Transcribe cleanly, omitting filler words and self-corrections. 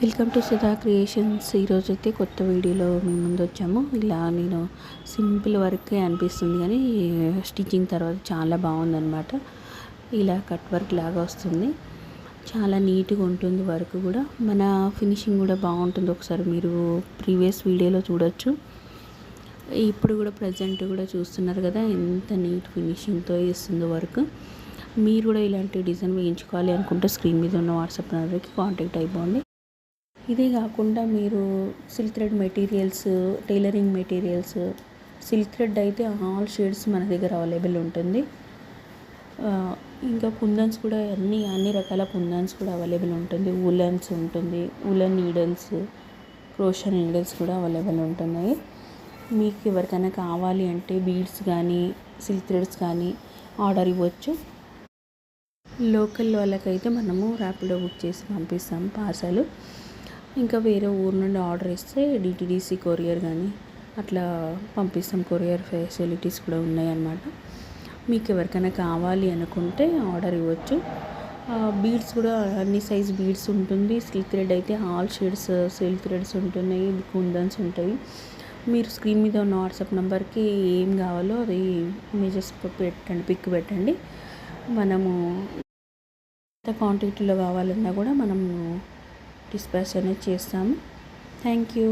Welcome to Sudha creations. ఈరోజు అయితే కొత్త వీడియోలో మీ ముందు వచ్చాము. ఇలా నేను సింపుల్ వర్కే అనిపిస్తుంది కానీ స్టిచ్చింగ్ తర్వాత చాలా బాగుందన్నమాట. ఇలా కట్ వర్క్ లాగా వస్తుంది, చాలా నీట్గా ఉంటుంది. వర్క్ కూడా మన ఫినిషింగ్ కూడా బాగుంటుంది. ఒకసారి మీరు ప్రీవియస్ వీడియోలో చూడొచ్చు. ఇప్పుడు కూడా ప్రజెంట్ కూడా చూస్తున్నారు కదా ఎంత నీట్ ఫినిషింగ్తో ఇస్తుందో వర్క్. మీరు కూడా ఇలాంటి డిజైన్ వేయించుకోవాలి అనుకుంటే స్క్రీన్ మీద ఉన్న వాట్సాప్ నెంబర్కి కాంటాక్ట్ అయిపోండి. ఇదే కాకుండా మీరు silk thread materials, tailoring materials, silk thread అయితే ఆల్ షేడ్స్ మన దగ్గర అవైలబుల్ ఉంటుంది. ఇంకా కుందన్స్ కూడా అన్ని రకాల కుందన్స్ కూడా అవైలబుల్ ఉంటుంది. వులన్స్ ఉంటుంది, వులన్ నీడల్స్, క్రోషా నీడల్స్ కూడా అవైలబుల్ ఉంటున్నాయి. మీకు ఎవరికైనా కావాలి అంటే బీడ్స్ కానీ సిల్క్ థ్రెడ్స్ కానీ ఆర్డర్ ఇవ్వచ్చు. లోకల్ వాళ్ళకైతే మనము ర్యాపిడో బుక్ చేసి పంపిస్తాం పార్సల్. ఇంకా వేరే ఊరు నుండి ఆర్డర్ ఇస్తే డిటీడీసీ కొరియర్ కానీ అట్లా పంపిస్తాం. కొరియర్ ఫెసిలిటీస్ కూడా ఉన్నాయన్నమాట. మీకు ఎవరికైనా కావాలి అనుకుంటే ఆర్డర్ ఇవ్వచ్చు. బీడ్స్ కూడా అన్ని సైజ్ బీడ్స్ ఉంటుంది. సిల్క్ థ్రెడ్ అయితే ఆల్ షేడ్స్ సిల్క్ థ్రెడ్స్ ఉంటున్నాయి, కుందన్స్ ఉంటాయి. మీరు స్క్రీన్ మీద ఉన్న వాట్సాప్ నెంబర్కి ఏం కావాలో అది ఇమేజెస్ పెట్టండి, పిక్ పెట్టండి. మనము ఎంత క్వాంటిటీలో కావాలన్నా కూడా మనము డిస్పాచ్ అనేది చేస్తాము. Thank you.